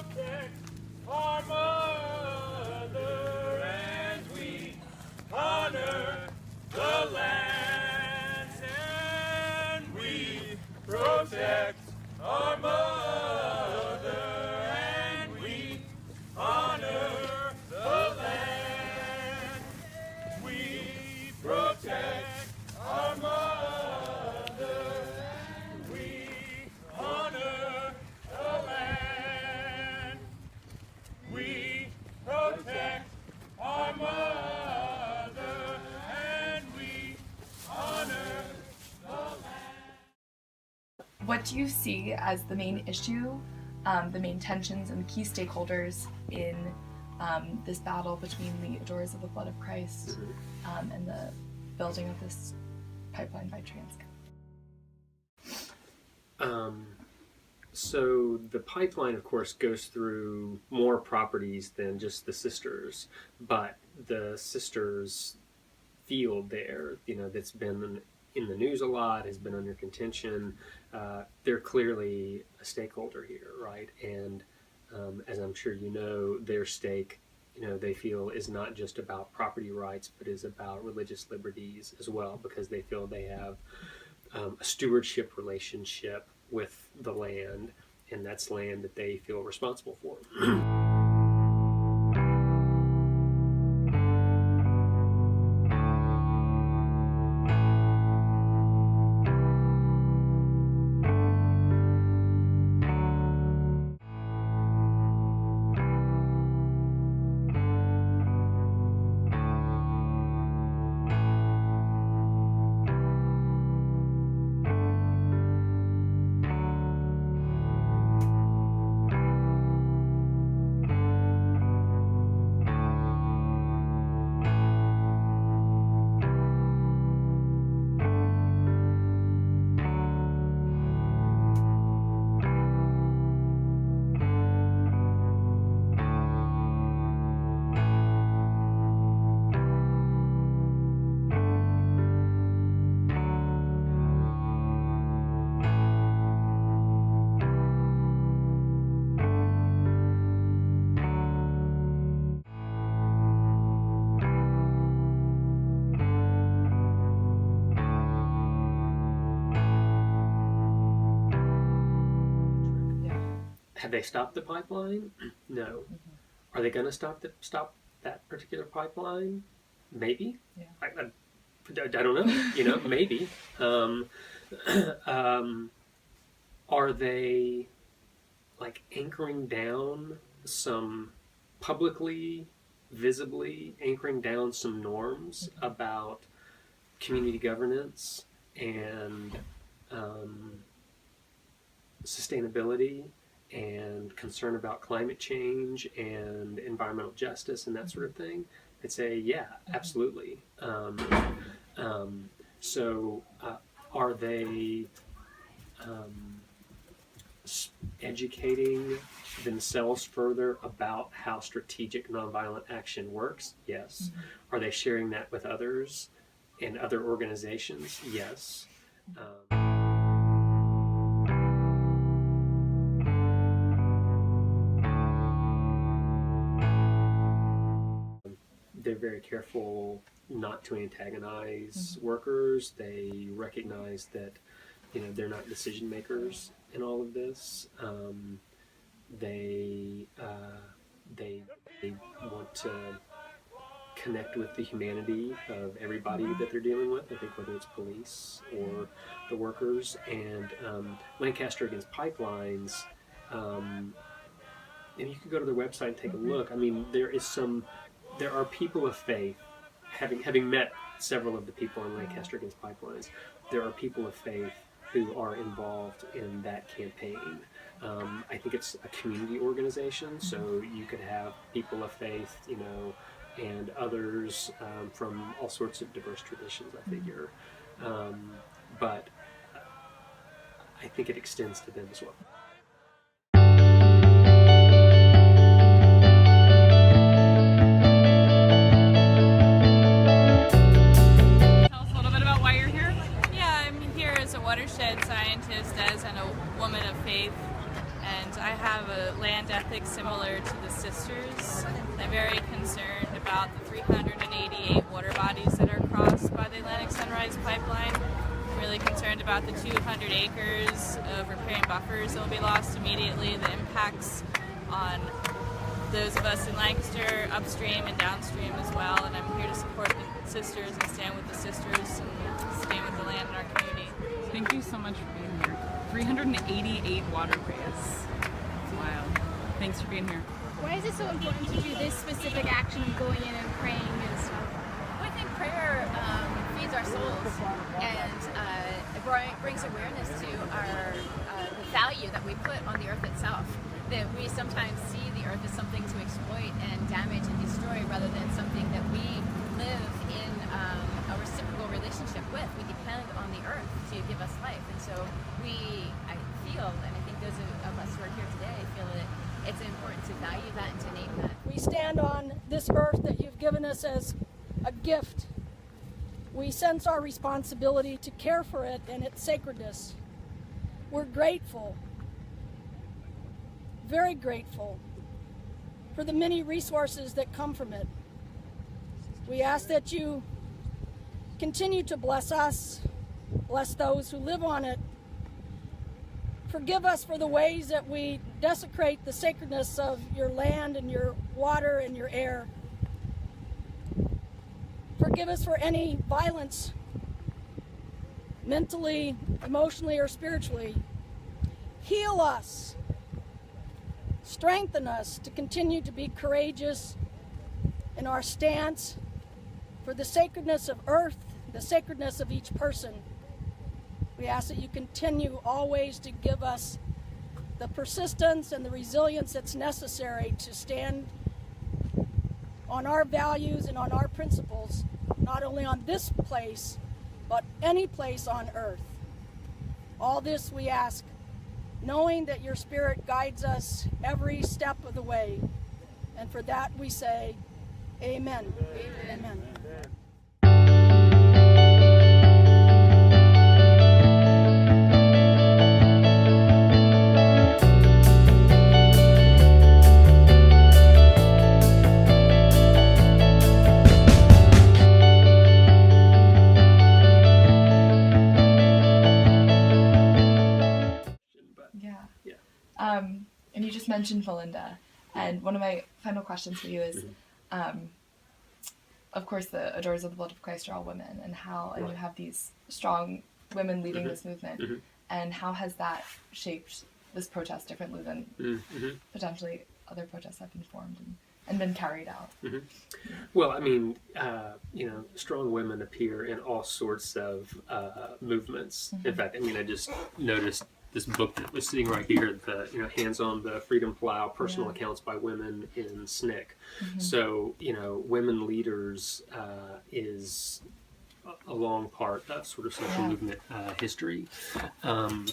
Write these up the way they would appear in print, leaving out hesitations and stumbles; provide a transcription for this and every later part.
protect our mother, and we honor the lands, and we protect our mother, and we honor the land. We protect our mother, we honor the land. We protect our mother, and we honor the land. What do you see as the main issue, the main tensions and key stakeholders in this battle between the adorers of the blood of Christ and the building of this pipeline by Transco? So the pipeline, of course, goes through more properties than just the sisters, but the sisters' field there, that's been in the news a lot, has been under contention. They're clearly a stakeholder here, right? And as I'm sure you know, their stake, they feel is not just about property rights, but is about religious liberties as well, because they feel they have a stewardship relationship with the land, and that's land that they feel responsible for. Have they stopped the pipeline? No. Are they going to stop that particular pipeline? Maybe. Yeah. I don't know. Maybe. Are they anchoring down some publicly, visibly anchoring down some norms about community governance and sustainability and concern about climate change and environmental justice and that sort of thing? I'd say, yeah, absolutely. So are they educating themselves further about how strategic nonviolent action works? Yes. Are they sharing that with others and other organizations? Yes. They're very careful not to antagonize workers. They recognize that, they're not decision makers in all of this. They want to connect with the humanity of everybody that they're dealing with. I think whether it's police or the workers. And Lancaster Against Pipelines, and you can go to their website and take a look. I mean, there are people of faith, having met several of the people in Lancaster Against Pipelines, there are people of faith who are involved in that campaign. I think it's a community organization, so you could have people of faith, and others from all sorts of diverse traditions, I figure. But I think it extends to them as well. watershed scientist as and a woman of faith, and I have a land ethic similar to the sisters. I'm very concerned about the 388 water bodies that are crossed by the Atlantic Sunrise Pipeline. I'm really concerned about the 200 acres of riparian buffers that will be lost immediately, the impacts on those of us in Lancaster, upstream and downstream as well, and I'm here to support the sisters and stand with the sisters and stand with the land in our community. Thank you so much for being here. 388 waterways. It's wild. Thanks for being here. Why is it so important to do this specific action of going in and praying and stuff? Well, I think prayer feeds our souls and it brings awareness to our the value that we put on the earth itself. That we sometimes see the earth as something to exploit and damage and destroy rather than something that we live in a reciprocal relationship with. We depend on the earth to give us life. And so I feel, and I think those of us who are here today feel that it's important to value that and to name that. We stand on this earth that you've given us as a gift. We sense our responsibility to care for it and its sacredness. We're grateful, very grateful, for the many resources that come from it. We ask that you continue to bless us, bless those who live on it. Forgive us for the ways that we desecrate the sacredness of your land and your water and your air. Forgive us for any violence, mentally, emotionally, or spiritually. Heal us. Strengthen us to continue to be courageous in our stance for the sacredness of earth, the sacredness of each person. We ask that you continue always to give us the persistence and the resilience that's necessary to stand on our values and on our principles, not only on this place, but any place on earth. All this we ask, knowing that your Spirit guides us every step of the way. And for that we say, amen. Amen. Amen. And you just mentioned Melinda, and one of my final questions for you is, of course, the Adorers of the Blood of Christ are all women, and you have these strong women leading this movement, and how has that shaped this protest differently than potentially other protests have been formed and been carried out? Well, I mean, strong women appear in all sorts of movements. In fact, I mean, I just noticed this book that was sitting right here, the Hands on the Freedom Plow, Personal Accounts by Women in SNCC. So, women leaders is a long part of sort of social movement history. But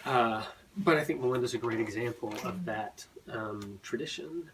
I think Melinda's a great example of that tradition.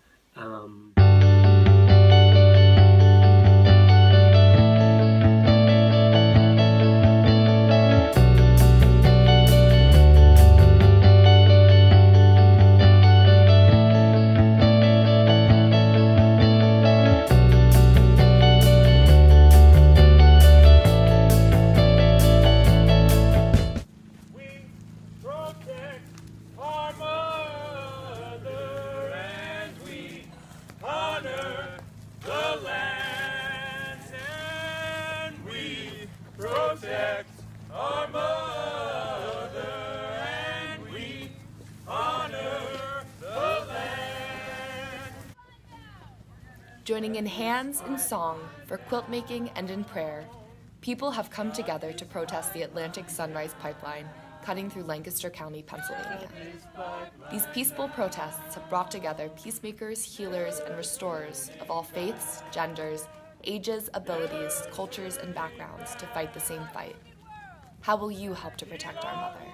Joining in hands in song, for quilt making and in prayer, people have come together to protest the Atlantic Sunrise Pipeline cutting through Lancaster County, Pennsylvania. These peaceful protests have brought together peacemakers, healers, and restorers of all faiths, genders, ages, abilities, cultures, and backgrounds to fight the same fight. How will you help to protect our mother?